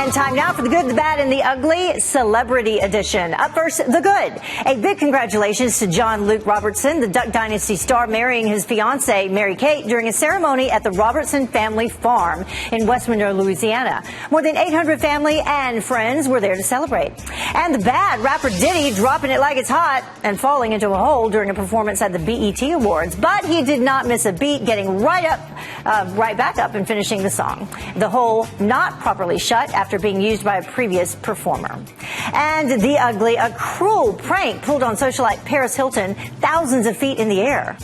And time now for the good, the bad, and the ugly celebrity edition. Up first, the good. A big congratulations to John Luke Robertson, the Duck Dynasty star, marrying his fiancée, Mary Kate, during a ceremony at the Robertson family farm in West Monroe, Louisiana. More than 800 family and friends were there to celebrate. And the bad, rapper Diddy dropping it like it's hot and falling into a hole during a performance at the BET Awards. But he did not miss a beat, getting right back up and finishing the song. The hole not properly shut after being used by a previous performer. And the ugly, a cruel prank pulled on socialite Paris Hilton thousands of feet in the air.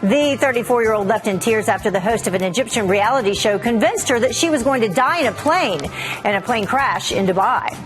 The 34-year-old left in tears after the host of an Egyptian reality show convinced her that she was going to die in a plane crash in Dubai.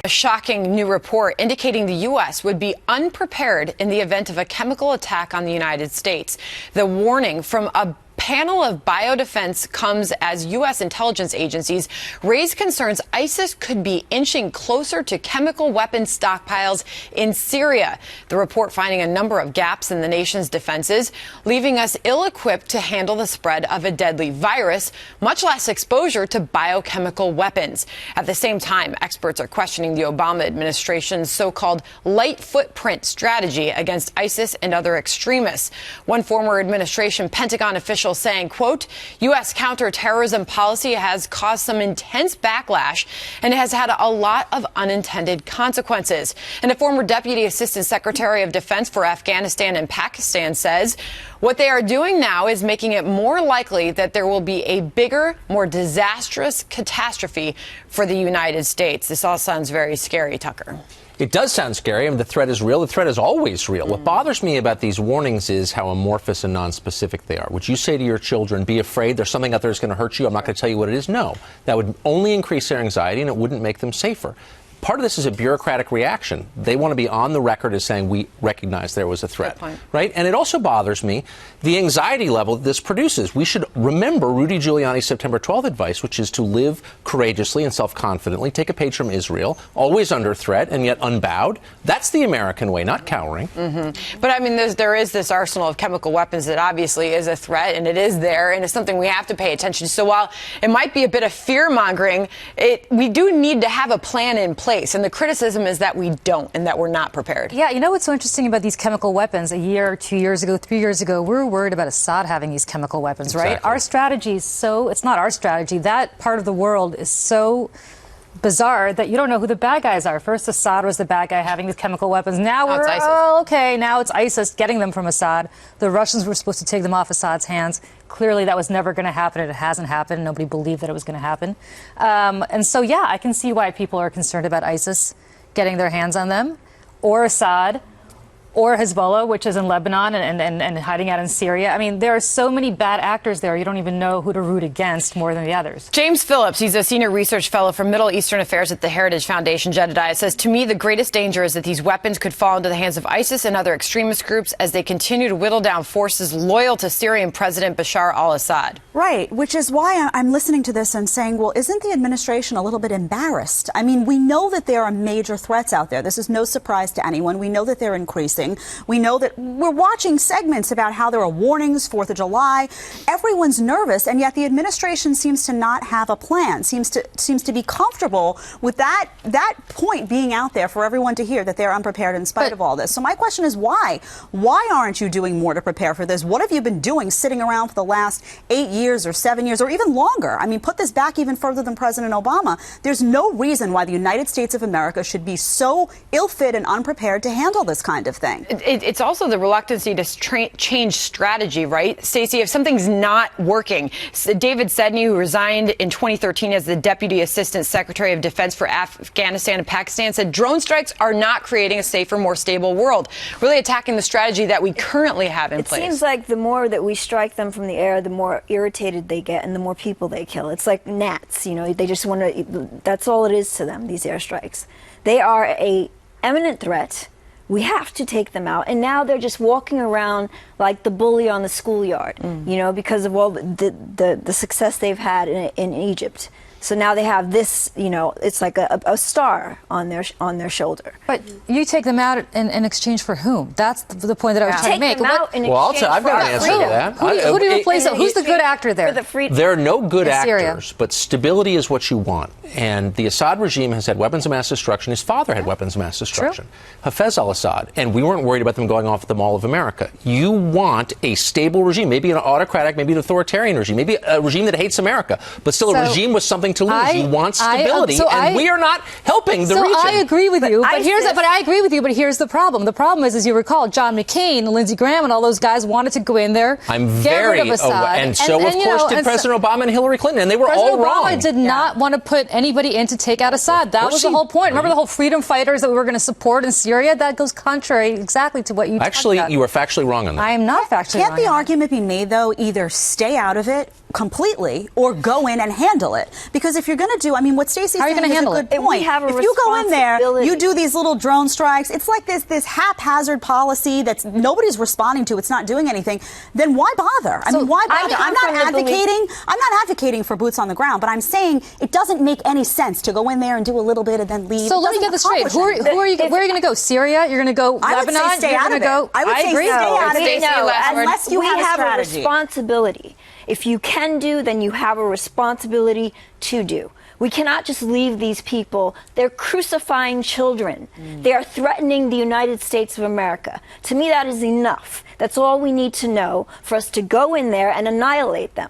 A shocking new report indicating the U.S. would be unprepared in the event of a chemical attack on the United States. The warning from a panel of biodefense comes as U.S. intelligence agencies raise concerns ISIS could be inching closer to chemical weapons stockpiles in Syria. The report finding a number of gaps in the nation's defenses, leaving us ill-equipped to handle the spread of a deadly virus, much less exposure to biochemical weapons. At the same time, experts are questioning the Obama administration's so-called light footprint strategy against ISIS and other extremists. One former administration Pentagon official saying, quote, U.S. counterterrorism policy has caused some intense backlash and has had a lot of unintended consequences. And a former Deputy Assistant Secretary of Defense for Afghanistan and Pakistan says what they are doing now is making it more likely that there will be a bigger, more disastrous catastrophe for the United States. This all sounds very scary, Tucker. It does sound scary. I mean, the threat is real. The threat is always real. What bothers me about these warnings is how amorphous and nonspecific they are. Would you say to your children, be afraid, there's something out there that's going to hurt you, I'm not going to tell you what it is? No. That would only increase their anxiety, and it wouldn't make them safer. Part of this is a bureaucratic reaction. They want to be on the record as saying we recognize there was a threat, right? And it also bothers me the anxiety level this produces. We should remember Rudy Giuliani's September 12th advice, which is to live courageously and self-confidently, take a page from Israel, always under threat and yet unbowed. That's the American way, not cowering. But I mean, there is this arsenal of chemical weapons that obviously is a threat, and it is there, and it's something we have to pay attention to. So while it might be a bit of fear-mongering, we do need to have a plan in place. And the criticism is that we don't and that we're not prepared. Yeah, you know what's so interesting about these chemical weapons? A year, 2 years ago, 3 years ago, we were worried about Assad having these chemical weapons, right? Exactly. Our strategy is it's not our strategy. That part of the world is so bizarre that you don't know who the bad guys are. First, Assad was the bad guy having these chemical weapons. Now now it's ISIS getting them from Assad. The Russians were supposed to take them off Assad's hands. Clearly, that was never going to happen, and it hasn't happened. Nobody believed that it was going to happen. And so, yeah, I can see why people are concerned about ISIS getting their hands on them, or Assad, or Hezbollah, which is in Lebanon and hiding out in Syria. I mean, there are so many bad actors there, you don't even know who to root against more than the others. James Phillips, he's a senior research fellow for Middle Eastern Affairs at the Heritage Foundation, Jedediah, says, to me, the greatest danger is that these weapons could fall into the hands of ISIS and other extremist groups as they continue to whittle down forces loyal to Syrian President Bashar al-Assad. Right, which is why I'm listening to this and saying, well, isn't the administration a little bit embarrassed? I mean, we know that there are major threats out there. This is no surprise to anyone. We know that they're increasing. We know that we're watching segments about how there are warnings, 4th of July. Everyone's nervous, and yet the administration seems to not have a plan, seems to be comfortable with that point being out there for everyone to hear, that they're unprepared in spite of all this. So my question is why? Why aren't you doing more to prepare for this? What have you been doing sitting around for the last 8 years or 7 years or even longer? I mean, put this back even further than President Obama. There's no reason why the United States of America should be so ill-fit and unprepared to handle this kind of thing. It's also the reluctance to change strategy, right? Stacey, if something's not working, David Sedney, who resigned in 2013 as the Deputy Assistant Secretary of Defense for Afghanistan and Pakistan, said drone strikes are not creating a safer, more stable world, really attacking the strategy that we currently have in place. It seems like the more that we strike them from the air, the more irritated they get and the more people they kill. It's like gnats, you know, they just want to, that's all it is to them, these airstrikes. They are a imminent threat. We have to take them out. And now they're just walking around like the bully on the schoolyard, you know, because of all the success they've had in Egypt. So now they have this, it's like a star on their shoulder. But you take them out in exchange for whom? That's the point that I was trying to make. Take them out in Well, exchange I've for got an our answer to freedom. that. Who do you replace? Who's the good actor there? For the freedom. There are no good In Syria. actors, but stability is what you want. And the Assad regime has had weapons of mass destruction. His father had weapons of mass destruction, Hafez al-Assad. And we weren't worried about them going off at the Mall of America. You want a stable regime, maybe an autocratic, maybe an authoritarian regime, maybe a regime that hates America, but still a regime with something to lose. You want stability, and we are not helping the region. So I agree with you, but I agree with you, but here's the problem. The problem is, as you recall, John McCain, Lindsey Graham, and all those guys wanted to go in there, get rid of Assad. And so, of course, did President Obama and Hillary Clinton, and they were all wrong. President Obama did not want to put anybody in to take out Assad. That was the whole point. Remember the whole freedom fighters that we were going to support in Syria? That goes contrary exactly to what you Actually, talked about. you were factually wrong on that. I am not factually wrong. Can't the argument be made, though, either stay out of it completely or go in and handle it? Because if you're going to do, what Stacey's saying is a good point. We have a if you go in there, responsibility. you do these little drone strikes, it's like this haphazard policy that nobody's responding to, it's not doing anything, then why bother? Why bother? I'm not advocating for boots on the ground, but I'm saying it doesn't make any sense to go in there and do a little bit and then leave. So let me get this straight. Where are you going to go? Syria? You're going to go Lebanon? I would say stay out of it. I would say stay out of it. Unless you have a responsibility. If you can do, then you have a responsibility to do. We cannot just leave these people. They're crucifying children. They are threatening the United States of America. To me, that is enough. That's all we need to know for us to go in there and annihilate them.